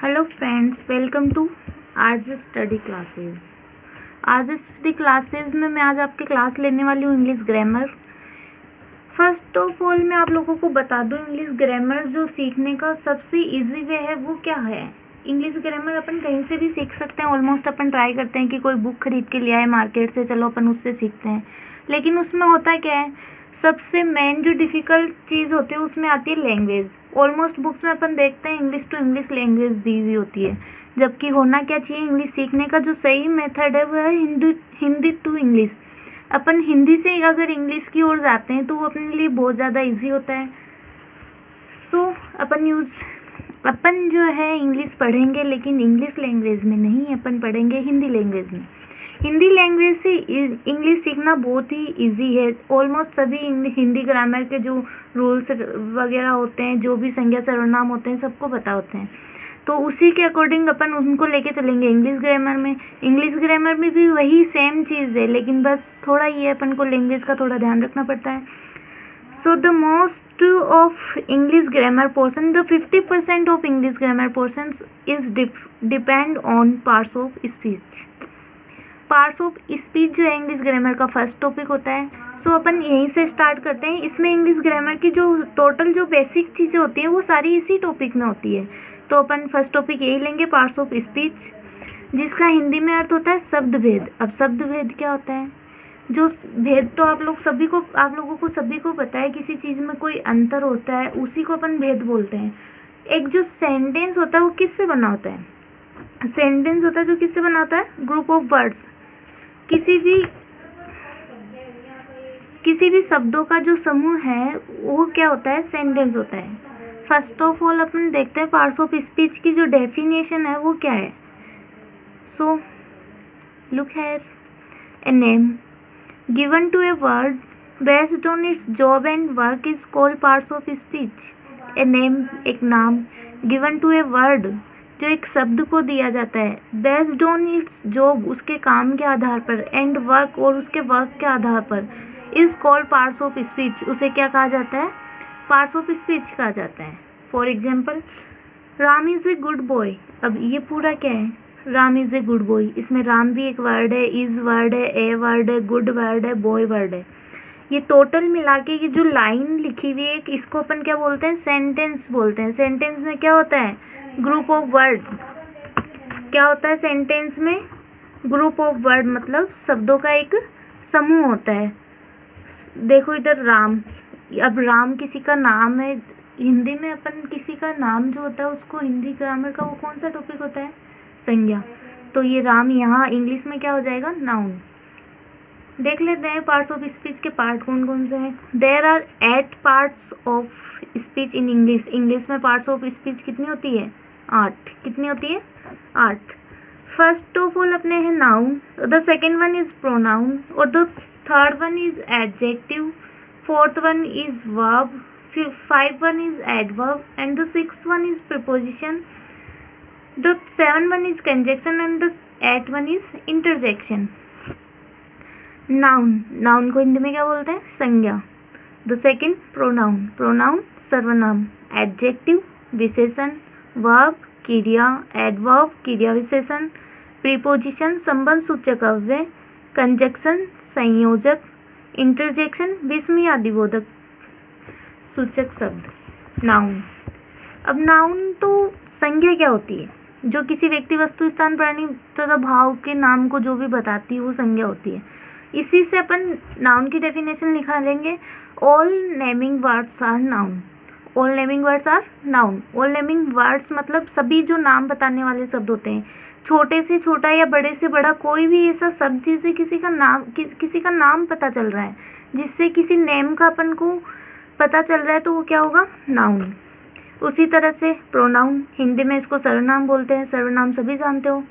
Hello friends, welcome to Aarj study classes. Aarj study classes में मैं आज आपकी क्लास लेने वाली हूँ English grammar. First of all मैं आप लोगों को बता दूँ, इंग्लिश ग्रामर जो सीखने का सबसे इजी वे है वो क्या है। इंग्लिश ग्रामर अपन कहीं से भी सीख सकते हैं। ऑलमोस्ट अपन ट्राई करते हैं कि कोई बुक खरीद के ले आए मार्केट से, चलो अपन उससे सीखते हैं, लेकिन उसमें होता क्या है, सबसे मेन जो डिफ़िकल्ट चीज़ होती है उसमें आती है लैंग्वेज। ऑलमोस्ट बुक्स में अपन देखते हैं इंग्लिश टू इंग्लिश लैंग्वेज दी हुई होती है, जबकि होना क्या चाहिए, इंग्लिश सीखने का जो सही मेथड है वो है हिंदी टू इंग्लिश। अपन हिंदी से अगर इंग्लिश की ओर जाते हैं तो वो अपने लिए बहुत ज़्यादा इजी होता है। सो अपन जो है इंग्लिश पढ़ेंगे, लेकिन इंग्लिश लैंग्वेज में नहीं, अपन पढ़ेंगे हिंदी लैंग्वेज में। हिंदी लैंग्वेज से इंग्लिश सीखना बहुत ही इजी है। ऑलमोस्ट सभी हिंदी ग्रामर के जो रूल्स वगैरह होते हैं, जो भी संज्ञा सर्वनाम होते हैं, सबको पता होते हैं। तो उसी के अकॉर्डिंग अपन उनको लेके चलेंगे इंग्लिश ग्रामर में। इंग्लिश ग्रामर में भी वही सेम चीज़ है, लेकिन बस थोड़ा ये अपन को लैंग्वेज का थोड़ा ध्यान रखना पड़ता है। So the most of English grammar portion, the 50% of English grammar portions is depend on parts of speech. Parts of speech जो है इंग्लिश ग्रामर का फर्स्ट टॉपिक होता है। सो अपन यहीं से स्टार्ट करते हैं। इसमें इंग्लिश ग्रामर की जो टोटल जो बेसिक चीज़ें होती हैं वो सारी इसी टॉपिक में होती है। तो अपन फर्स्ट टॉपिक यही लेंगे, पार्ट्स ऑफ स्पीच, जिसका हिंदी में अर्थ होता है शब्द भेद। अब शब्द भेद क्या होता है? जो भेद तो आप लोगों को सभी को पता है, किसी चीज़ में कोई अंतर होता है उसी को अपन भेद बोलते हैं। एक जो सेंटेंस होता है वो किससे बना होता है? सेंटेंस होता है जो किससे बना होता है? Group of words. किसी भी शब्दों का जो समूह है वो क्या होता है? सेंटेंस होता है। फर्स्ट ऑफ ऑल अपन देखते हैं पार्ट्स ऑफ स्पीच की जो डेफिनेशन है वो क्या है। So look here, a name given to a word based on its job and work is called parts of speech. A name, एक नाम, given to a word, जो एक शब्द को दिया जाता है, based on its job, उसके काम के आधार पर, and work, और उसके वर्क के आधार पर, is called parts of speech, उसे क्या कहा जाता है? parts of speech कहा जाता है। For example, Ram is a good boy. अब ये पूरा क्या है? Ram is a good boy. इसमें राम भी एक वर्ड है, इज़ वर्ड है, ए वर्ड है, गुड वर्ड है, बॉय वर्ड है। ये टोटल मिला के ये जो लाइन लिखी हुई है इसको अपन क्या बोलते हैं? सेंटेंस बोलते हैं। सेंटेंस में क्या होता है? Group of word. क्या होता है सेंटेंस में? ग्रुप ऑफ वर्ड, मतलब शब्दों का एक समूह होता है। देखो इधर राम, अब राम किसी का नाम है। हिंदी में अपन किसी का नाम जो होता है उसको हिंदी ग्रामर का वो कौन सा टॉपिक होता है? संज्ञा। तो ये राम यहाँ इंग्लिश में क्या हो जाएगा? नाउन। देख लेते हैं पार्ट्स ऑफ स्पीच के पार्ट कौन कौन से हैं। There are 8 parts of speech in English. English में पार्ट्स ऑफ स्पीच कितनी होती है? 8। कितनी होती है? 8। फर्स्ट ऑफ ऑल अपने हैं noun, the second one is pronoun, और the third one is adjective, fourth one is verb, fifth one is adverb, and the sixth one is preposition, the 7th one is conjunction, and the 8th one is interjection. Noun को हिंदी में क्या बोलते हैं? संज्ञा। The second pronoun सर्वनाम, adjective विशेषण, verb क्रिया, adverb क्रिया विशेषण, प्रीपोजिशन संबंध सूचक अव्यय, कंजक्शन संयोजक, इंटरजेक्शन विस्मय आदिबोधक सूचक शब्द। नाउन। अब नाउन तो संज्ञा क्या होती है? जो किसी व्यक्ति वस्तु स्थान प्राणी तथा भाव के नाम को जो भी बताती है वो संज्ञा होती है। इसी से अपन नाउन की डेफिनेशन लिखा लेंगे। All naming words are noun. All naming words are noun. All naming words मतलब सभी जो नाम बताने वाले शब्द होते हैं, छोटे से छोटा या बड़े से बड़ा कोई भी ऐसा शब्द जिससे किसी का नाम पता चल रहा है, जिससे किसी नेम का अपन को पता चल रहा है, तो वो क्या होगा? नाउन। उसी तरह से प्रोनाउन, हिंदी में इसको सर्वनाम बोलते हैं। सर्वनाम सभी जानते हो,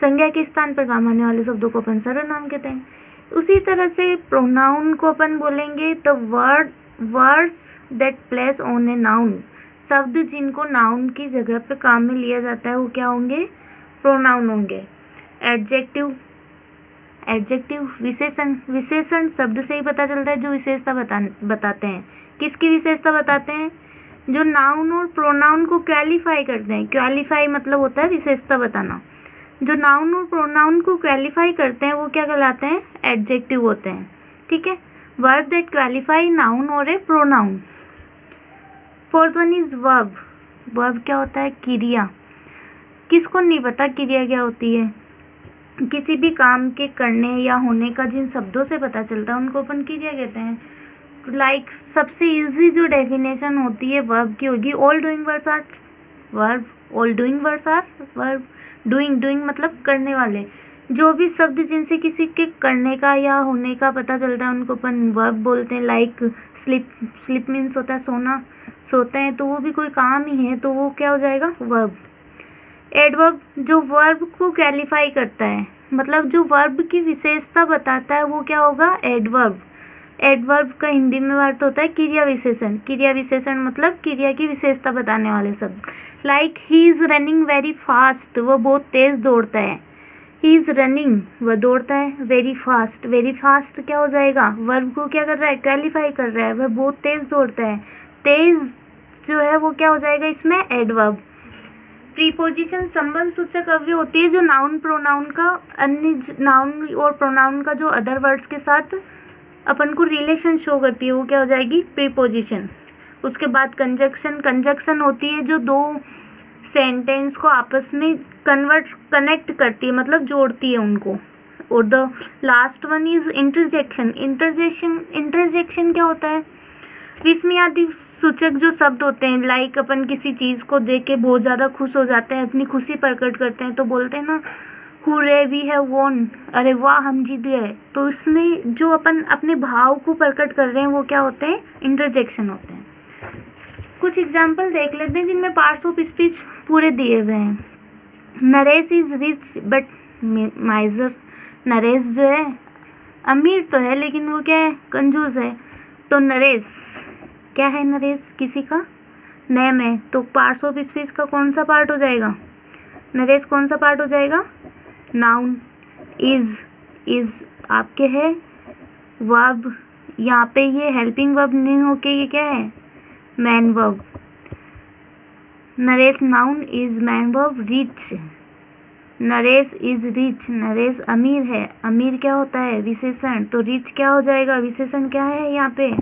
संज्ञा के स्थान पर काम आने वाले शब्दों को अपन सर्वनाम कहते हैं। उसी तरह से प्रोनाउन को अपन बोलेंगे the words that place on a noun. शब्द जिनको नाउन की जगह पे काम में लिया जाता है वो क्या होंगे? प्रोनाउन होंगे। एडजेक्टिव विशेषण शब्द से ही पता चलता है जो विशेषता बताते हैं। किसकी विशेषता बताते हैं? जो नाउन और प्रोनाउन को क्वालिफाई करते हैं, क्वालिफाई मतलब होता है विशेषता बताना, जो नाउन और प्रोनाउन को क्वालिफाई करते हैं वो क्या कहलाते हैं, एडजेक्टिव होते हैं। ठीक है, वर्ड दैट क्वालिफाई नाउन और a pronoun. Fourth one is verb. Verb क्या होता है, क्रिया। किसको नहीं पता क्रिया क्या होती है, किसी भी काम के करने या होने का जिन शब्दों से पता चलता है उनको अपन क्रिया कहते हैं। लाइक सबसे इजी जो डेफिनेशन होती है वर्ब की होगी, all doing words are verb, all doing words are verb. Doing मतलब करने वाले, जो भी शब्द जिनसे किसी के करने का या होने का पता चलता है उनको अपन वर्ब बोलते हैं। लाइक स्लिप मीन्स होता है सोना, सोते हैं तो वो भी कोई काम ही है, तो वो क्या हो जाएगा, वर्ब। एडवर्ब जो वर्ब को क्वालिफाई करता है, मतलब जो वर्ब की विशेषता बताता है वो क्या होगा, एडवर्ब। एडवर्ब का हिंदी में अर्थ होता है क्रिया विशेषण। क्रिया विशेषण मतलब क्रिया की विशेषता बताने वाले शब्द। Like he is running very fast, वो बहुत तेज़ दौड़ता है। ही इज़ रनिंग, वह दौड़ता है। वेरी फास्ट क्या हो जाएगा, वर्ब को क्या कर रहा है, क्वालिफाई कर रहा है, वह बहुत तेज़ दौड़ता है। तेज़ जो है वो क्या हो जाएगा इसमें, एडवर्ब। प्रीपोजिशन संबंध सूचक अव्यय होती है जो नाउन प्रोनाउन का, अन्य नाउन और प्रोनाउन का जो अदर वर्ड्स के साथ अपन को रिलेशन शो करती है वो क्या हो जाएगी, प्रीपोजिशन। उसके बाद कंजक्शन होती है जो दो सेंटेंस को आपस में कनेक्ट करती है, मतलब जोड़ती है उनको। और the last one is interjection. Interjection क्या होता है, विस्मयादि सूचक जो शब्द होते हैं। लाइक अपन किसी चीज़ को देख के बहुत ज़्यादा खुश हो जाते हैं, अपनी खुशी प्रकट करते हैं तो बोलते हैं ना, हुर्रे वी हैव वॉन, अरे वाह हम जीत गए। तो इसमें जो अपन अपने भाव को प्रकट कर रहे हैं वो क्या होते हैं, इंटरजेक्शन होते हैं। कुछ एग्जाम्पल देख लेते हैं जिनमें पार्ट्स ऑफ स्पीच पूरे दिए हुए हैं। Naresh is rich but माइजर। Naresh जो है अमीर तो है लेकिन वो क्या है, कंजूस है। तो नरेश क्या है, नरेश किसी का नेम है, तो पार्ट्स ऑफ स्पीच का कौन सा पार्ट हो जाएगा, नरेश कौन सा पार्ट हो जाएगा, नाउन। इज आपके है वर्ब, यहाँ पे ये हेल्पिंग वर्ब नहीं होके ये क्या है, man verb. Naresh noun, is man verb. Rich, Naresh is rich, Naresh अमीर है। अमीर क्या होता है, विशेषण, तो रिच क्या हो जाएगा, विशेषण क्या है यहाँ पे,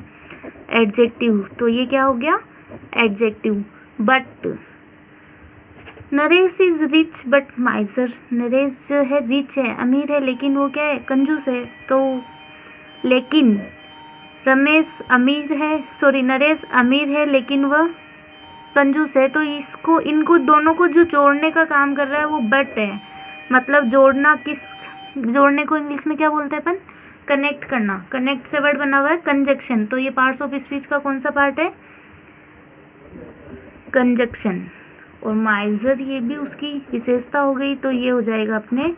एडजेक्टिव। तो ये क्या हो गया, adjective. But Naresh is rich but माइजर। Naresh जो है रिच है, अमीर है, लेकिन वो क्या है, कंजूस है। तो लेकिन रमेश अमीर है, सॉरी नरेश अमीर है लेकिन वह कंजूस है। तो इसको, इनको दोनों को जो जोड़ने का काम कर रहा है वो बट है। मतलब जोड़ने को इंग्लिश में क्या बोलते हैं अपन, कनेक्ट करना। कनेक्ट से वर्ड बना हुआ है कंजक्शन। तो ये पार्ट्स ऑफ स्पीच का कौन सा पार्ट है, कंजक्शन। और माइजर ये भी उसकी विशेषता हो गई, तो ये हो जाएगा अपने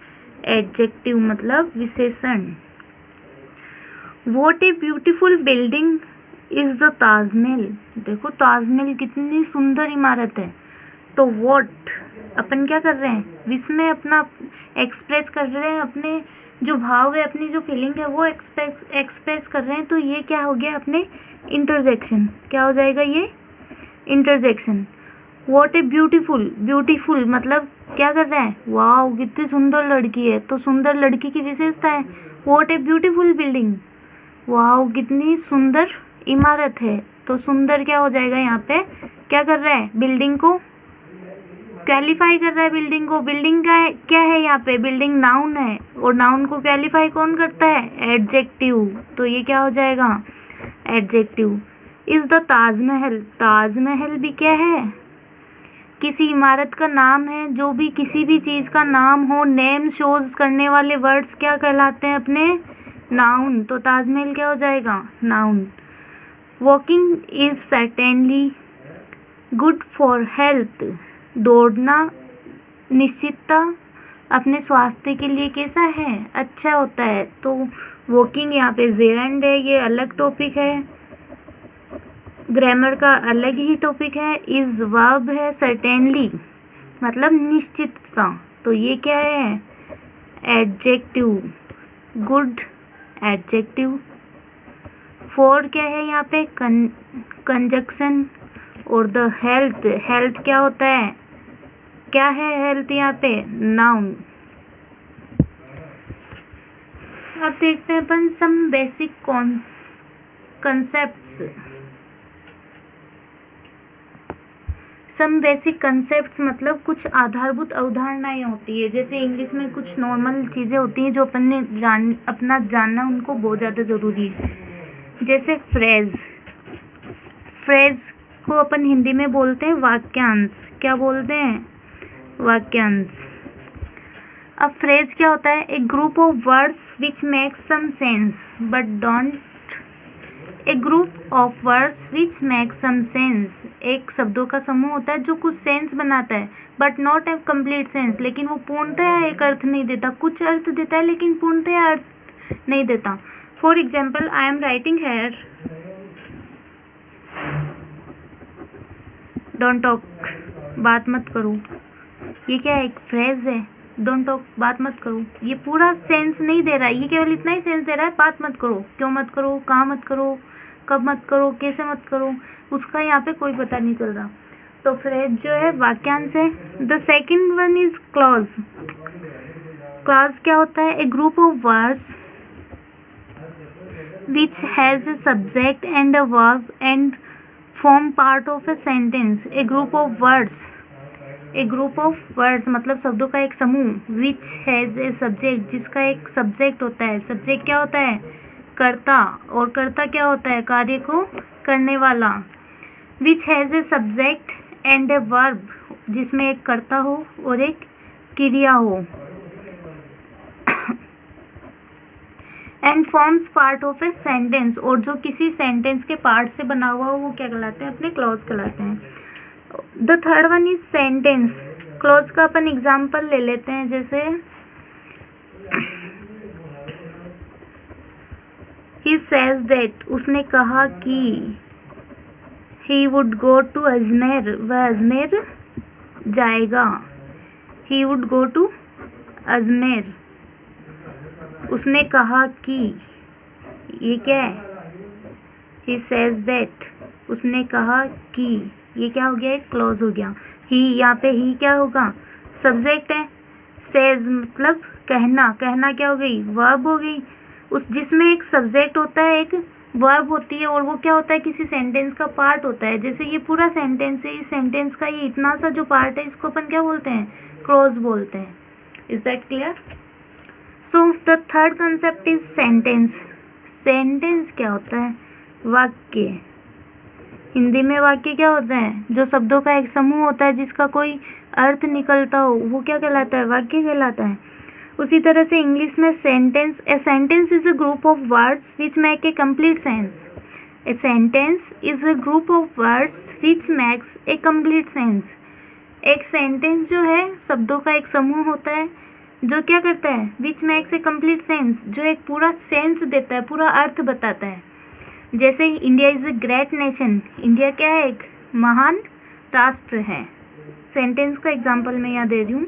एडजेक्टिव मतलब विशेषण। What a beautiful building is the Taj Mahal. देखो ताजमहल कितनी सुंदर इमारत है। तो वॉट अपन क्या कर रहे हैं, विस्मय अपना एक्सप्रेस कर रहे हैं, अपने जो भाव है, अपनी जो फीलिंग है वो एक्सप्रेस कर रहे हैं। तो ये क्या हो गया, अपने इंटरजेक्शन। क्या हो जाएगा ये, इंटरजेक्शन। वॉट ए ब्यूटीफुल मतलब क्या कर रहे हैं, वाह कितनी सुंदर लड़की है, तो सुंदर लड़की की विशेषता है। वॉट ए ब्यूटीफुल बिल्डिंग, वाह कितनी सुंदर इमारत है। तो सुंदर क्या हो जाएगा, यहाँ पे क्या कर रहा है, बिल्डिंग को क्वालिफाई कर रहा है। बिल्डिंग को, बिल्डिंग का है, क्या है यहाँ पे, बिल्डिंग नाउन है, और नाउन को क्वालिफाई कौन करता है, एडजेक्टिव। तो ये क्या हो जाएगा, adjective. Is the Taj Mahal, Taj Mahal भी क्या है, किसी इमारत का नाम है। जो भी किसी भी चीज़ का नाम हो, नेम शोज करने वाले वर्ड्स क्या कहलाते हैं अपने, नाउन। तो ताजमहल क्या हो जाएगा, noun. Walking is certainly good for health, दौड़ना निश्चितता अपने स्वास्थ्य के लिए कैसा है, अच्छा होता है। तो वॉकिंग यहाँ पे जेरेंड है, ये अलग टॉपिक है, ग्रामर का अलग ही टॉपिक है। इज वर्ब है, सर्टेनली मतलब निश्चितता, तो ये क्या है, एडजेक्टिव। Good adjective. फॉर क्या है यहाँ पे, कंजक्शन। और द हेल्थ, हेल्थ क्या होता है, क्या है हेल्थ यहाँ पे, नाउन। अब देखते हैं अपन some basic concepts. Some basic concepts मतलब कुछ आधारभूत अवधारणाएं होती है, जैसे इंग्लिश में कुछ नॉर्मल चीज़ें होती हैं जो अपन ने अपना जानना उनको बहुत ज़्यादा ज़रूरी है। जैसे फ्रेज, फ्रेज को अपन हिंदी में बोलते हैं वाक्यांश। क्या बोलते हैं, वाक्यांश। अब फ्रेज क्या होता है, a group of words which make some sense but don't, a group of words which make some sense, एक शब्दों का समूह होता है जो कुछ सेंस बनाता है but not a complete sense, लेकिन वो पूर्णतः एक अर्थ नहीं देता, कुछ अर्थ देता है लेकिन पूर्णतः अर्थ नहीं देता। For example, I am writing here, don't talk, बात मत करो, ये क्या है, एक फ्रेज है, डोंट टॉक, बात मत करो, ये पूरा सेंस नहीं दे रहा है, ये केवल इतना ही सेंस दे रहा है, बात मत करो, क्यों मत करो, कहाँ मत करो, कब मत करो, कैसे मत करो, उसका यहाँ पे कोई पता नहीं चल रहा। तो फ्रेज जो है वाक्यांश है। The second one is clause. Clause क्या होता है, a group of words which has a subject and a verb and form part of a sentence. A group of words, a group of words मतलब शब्दों का एक समूह, which has a subject, जिसका एक सब्जेक्ट होता है। सब्जेक्ट क्या होता है, कर्ता, और कर्ता क्या होता है, कार्य को करने वाला। Which has a subject and a verb, जिसमें एक कर्ता हो और एक क्रिया हो। And forms part of a sentence, और जो किसी सेंटेंस के पार्ट से बना हुआ हो वो क्या कहलाते हैं, अपने क्लॉज कहलाते हैं। The third one is sentence. Clause का अपन एग्जाम्पल ले लेते हैं, जैसे ही सेज दैट, उसने कहा कि, he would go to Ajmer, वह अजमेर जाएगा, he would go to Ajmer. उसने कहा कि, ये क्या है, ही सेज दैट, उसने कहा कि, ये क्या हो गया, एक क्लॉज हो गया। ही, यहाँ पे ही क्या होगा, सब्जेक्ट है। सेज मतलब कहना, कहना क्या हो गई, वर्ब हो गई। उस जिसमें एक सब्जेक्ट होता है, एक वर्ब होती है, और वो क्या होता है, किसी सेंटेंस का पार्ट होता है। जैसे ये पूरा सेंटेंस है, इस सेंटेंस का ये इतना सा जो पार्ट है, इसको अपन क्या बोलते हैं, क्लॉज बोलते हैं। Is that clear? So the third concept is sentence. Sentence क्या होता है, वाक्य। हिंदी में वाक्य क्या होता है, जो शब्दों का एक समूह होता है जिसका कोई अर्थ निकलता हो, वो क्या कहलाता है, वाक्य कहलाता है। उसी तरह से इंग्लिश में sentence, a sentence is a group of words which make a complete sense. A sentence is a group of words which makes a complete sense. एक सेंटेंस जो है शब्दों का एक समूह होता है जो क्या करता है, which makes a complete sense, जो एक पूरा सेंस देता है, पूरा अर्थ बताता है। जैसे India is a great nation, India क्या है, एक महान राष्ट्र है। सेंटेंस का एग्जांपल मैं यहाँ दे रही हूँ,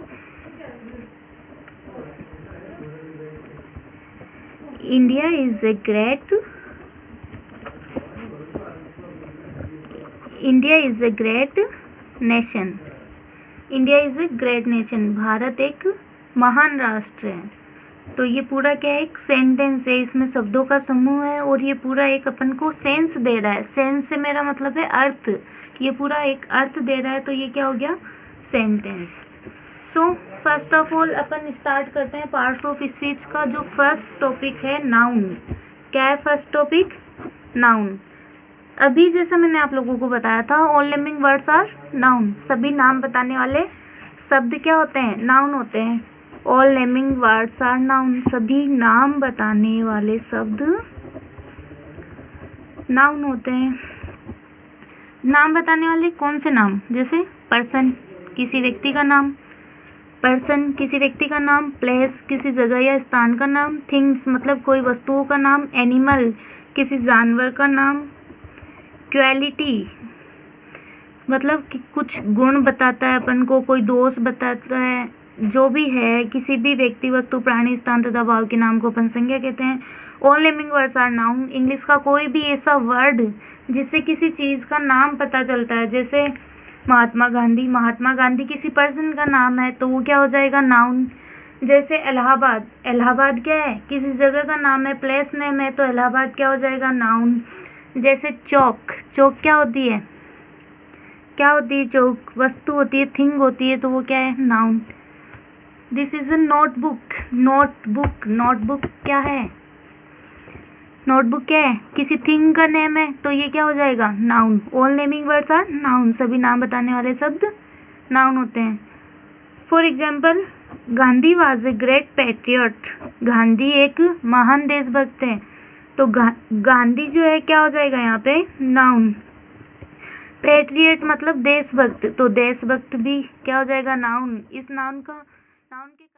India is a great, India is a great nation, India is a great nation, Bharat एक महान राष्ट्र है। तो ये पूरा क्या है, एक सेंटेंस है, इसमें शब्दों का समूह है और ये पूरा एक अपन को सेंस दे रहा है। सेंस से मेरा मतलब है अर्थ, ये पूरा एक अर्थ दे रहा है, तो ये क्या हो गया, sentence. So first of all upon start करते हैं पार्ट्स ऑफ स्पीच का। जो फर्स्ट टॉपिक है नाउन। क्या है फर्स्ट टॉपिक, नाउन। अभी जैसा मैंने आप लोगों को बताया था, all naming words are noun. सभी नाम बताने वाले शब्द क्या होते हैं, नाउन होते हैं। All naming words are noun, सभी नाम बताने वाले शब्द नाउन होते हैं। नाम बताने वाले कौन से नाम, जैसे पर्सन, किसी व्यक्ति का नाम, पर्सन किसी व्यक्ति का नाम, प्लेस किसी जगह या स्थान का नाम, थिंग्स मतलब कोई वस्तुओं का नाम, एनिमल किसी जानवर का नाम, क्वालिटी मतलब कि कुछ गुण बताता है अपन को, कोई दोष बताता है, जो भी है किसी भी व्यक्ति, वस्तु, प्राणी, स्थान तथा भाव के नाम को अपन संज्ञा कहते हैं। All naming words are noun. English का कोई भी ऐसा वर्ड जिससे किसी चीज़ का नाम पता चलता है, जैसे महात्मा गांधी, महात्मा गांधी किसी पर्सन का नाम है तो वो क्या हो जाएगा, नाउन। जैसे इलाहाबाद, इलाहाबाद क्या है, किसी जगह का नाम है, प्लेस नेम है, तो इलाहाबाद क्या हो जाएगा, नाउन। जैसे चौक, चौक क्या होती है, क्या होती है चौक, वस्तु होती है, थिंग होती है, तो वो क्या है, noun. This is a notebook, notebook, notebook क्या है, नोटबुक क्या है, किसी थिंग का नेम है, तो ये क्या हो जाएगा, noun. All naming words are noun, सभी नाम बताने वाले शब्द नाउन होते हैं। For example, Gandhi was a great patriot, Gandhi एक महान देशभक्त है, तो गांधी जो है क्या हो जाएगा यहाँ पे, नाउन। पैट्रियट मतलब देशभक्त, तो देशभक्त भी क्या हो जाएगा, नाउन। इस नाउन के